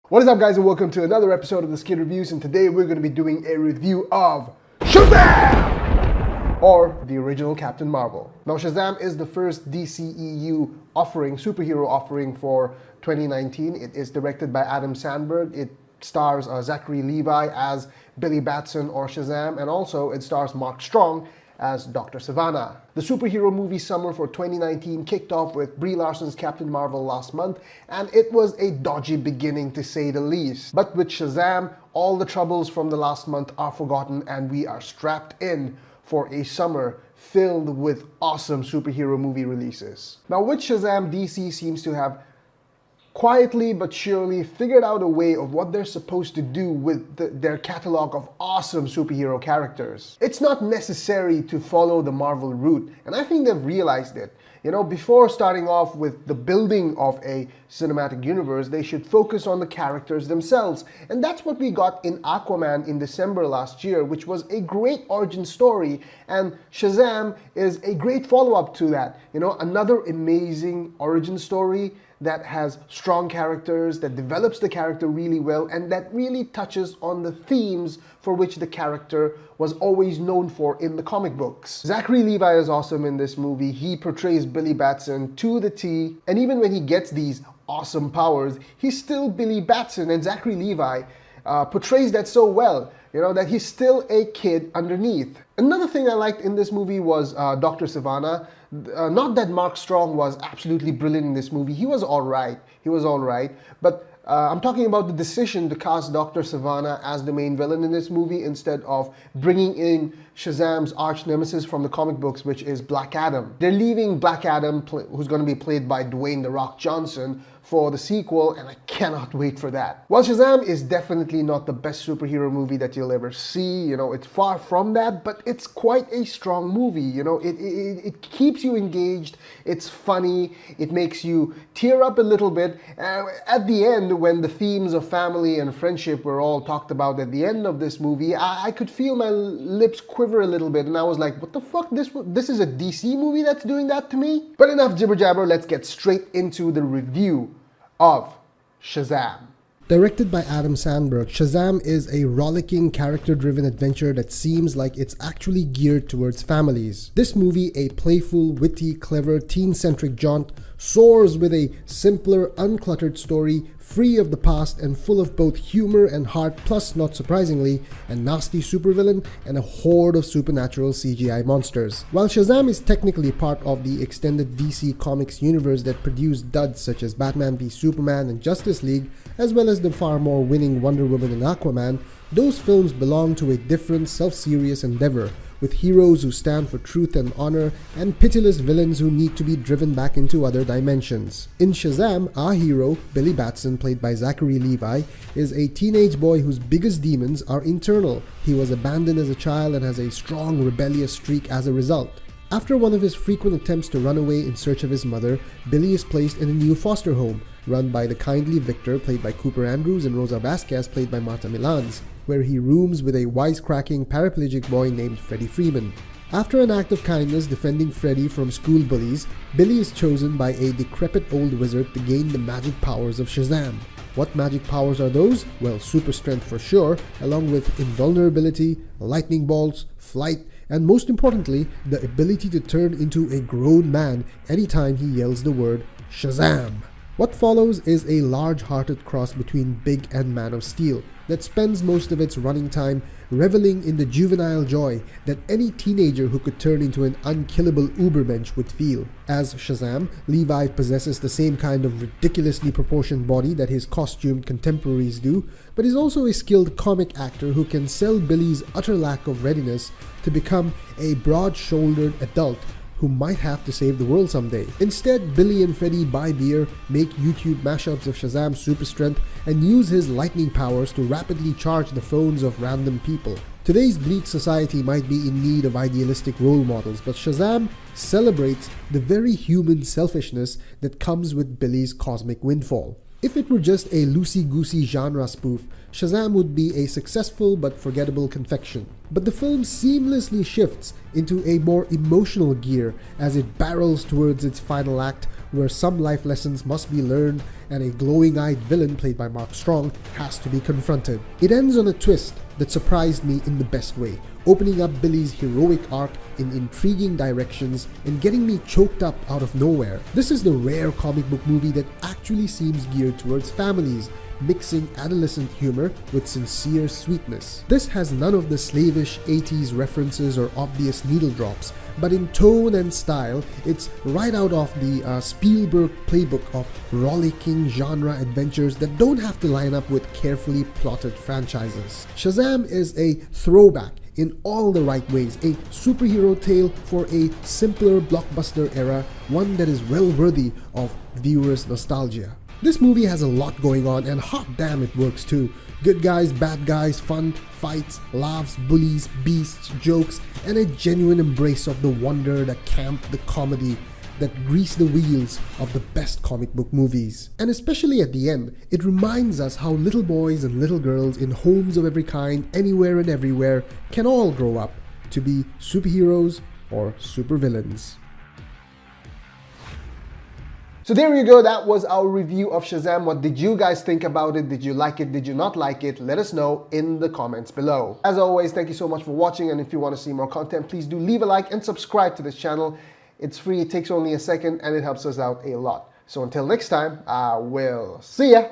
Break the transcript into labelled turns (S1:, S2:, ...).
S1: What is up, guys, and welcome to another episode of the Skid Reviews, and today we're going to be doing a review of Shazam! Or the original Captain Marvel. Now, Shazam is the first DCEU superhero offering for 2019. It is directed by Adam Sandberg. It stars Zachary Levi as Billy Batson or Shazam, and also it stars Mark Strong as Dr. Savannah. The superhero movie summer for 2019 kicked off with Brie Larson's Captain Marvel last month, and it was a dodgy beginning to say the least. But with Shazam, all the troubles from the last month are forgotten and we are strapped in for a summer filled with awesome superhero movie releases. Now with Shazam, DC seems to have quietly but surely figured out a way of what they're supposed to do with their catalog of awesome superhero characters. It's not necessary to follow the Marvel route, and I think they've realized it. You know, before starting off with the building of a cinematic universe, they should focus on the characters themselves. And that's what we got in Aquaman in December last year, which was a great origin story. And Shazam is a great follow-up to that. You know, another amazing origin story that has strong characters, that develops the character really well, and that really touches on the themes for which the character was always known for in the comic books. Zachary Levi is awesome in this movie. He portrays Billy Batson to the T, and even when he gets these awesome powers, he's still Billy Batson, and Zachary Levi portrays that so well, you know, that he's still a kid underneath. Another thing I liked in this movie was Dr. Savannah. Not that Mark Strong was absolutely brilliant in this movie. He was all right. But I'm talking about the decision to cast Dr. Savannah as the main villain in this movie instead of bringing in Shazam's arch nemesis from the comic books, which is Black Adam. They're leaving Black Adam, who's going to be played by Dwayne "The Rock" Johnson, for the sequel, and I cannot wait for that. While Shazam is definitely not the best superhero movie that you'll ever see, you know, it's far from that, but it's quite a strong movie. You know, it keeps you engaged, it's funny, it makes you tear up a little bit. At the end, when the themes of family and friendship were all talked about at the end of this movie, I could feel my lips quiver a little bit, and I was like, what the fuck, this is a DC movie that's doing that to me? But enough jibber jabber, let's get straight into the review of Shazam. Directed by Adam Sandberg, Shazam is a rollicking, character-driven adventure that seems like it's actually geared towards families. This movie, a playful, witty, clever, teen-centric jaunt, soars with a simpler, uncluttered story, free of the past and full of both humor and heart, plus, not surprisingly, a nasty supervillain and a horde of supernatural CGI monsters. While Shazam is technically part of the extended DC Comics universe that produced duds such as Batman v Superman and Justice League, as well as the far more winning Wonder Woman and Aquaman, those films belong to a different, self-serious endeavor, with heroes who stand for truth and honor, and pitiless villains who need to be driven back into other dimensions. In Shazam, our hero, Billy Batson, played by Zachary Levi, is a teenage boy whose biggest demons are internal. He was abandoned as a child and has a strong rebellious streak as a result. After one of his frequent attempts to run away in search of his mother, Billy is placed in a new foster home, run by the kindly Victor, played by Cooper Andrews, and Rosa Vasquez, played by Marta Milans, where he rooms with a wisecracking paraplegic boy named Freddie Freeman. After an act of kindness defending Freddie from school bullies, Billy is chosen by a decrepit old wizard to gain the magic powers of Shazam. What magic powers are those? Well, super strength for sure, along with invulnerability, lightning bolts, flight, and most importantly, the ability to turn into a grown man anytime he yells the word Shazam. What follows is a large-hearted cross between Big and Man of Steel that spends most of its running time reveling in the juvenile joy that any teenager who could turn into an unkillable ubermensch would feel. As Shazam, Levi possesses the same kind of ridiculously proportioned body that his costumed contemporaries do, but is also a skilled comic actor who can sell Billy's utter lack of readiness to become a broad-shouldered adult who might have to save the world someday. Instead, Billy and Freddie buy beer, make YouTube mashups of Shazam's super strength, and use his lightning powers to rapidly charge the phones of random people. Today's bleak society might be in need of idealistic role models, but Shazam celebrates the very human selfishness that comes with Billy's cosmic windfall. If it were just a loosey-goosey genre spoof, Shazam would be a successful but forgettable confection. But the film seamlessly shifts into a more emotional gear as it barrels towards its final act
S2: where some life lessons must be learned and a glowing-eyed villain played by Mark Strong has to be confronted. It ends on a twist that surprised me in the best way, opening up Billy's heroic arc in intriguing directions and getting me choked up out of nowhere. This is the rare comic book movie that actually seems geared towards families, mixing adolescent humor with sincere sweetness. This has none of the slavish 80s references or obvious needle drops, but in tone and style, it's right out of the Spielberg playbook of rollicking genre adventures that don't have to line up with carefully plotted franchises. Shazam is a throwback in all the right ways, a superhero tale for a simpler blockbuster era, one that is well worthy of viewers' nostalgia. This movie has a lot going on, and hot damn it works too. Good guys, bad guys, fun, fights, laughs, bullies, beasts, jokes, and a genuine embrace of the wonder, the camp, the comedy that grease the wheels of the best comic book movies. And especially at the end, it reminds us how little boys and little girls in homes of every kind, anywhere and everywhere, can all grow up to be superheroes or supervillains.
S1: So there you go, that was our review of Shazam. What did you guys think about it? Did you like it? Did you not like it? Let us know in the comments below. As always, thank you so much for watching, and if you want to see more content, please do leave a like and subscribe to this channel. It's free, it takes only a second, and it helps us out a lot. So until next time, I will see ya!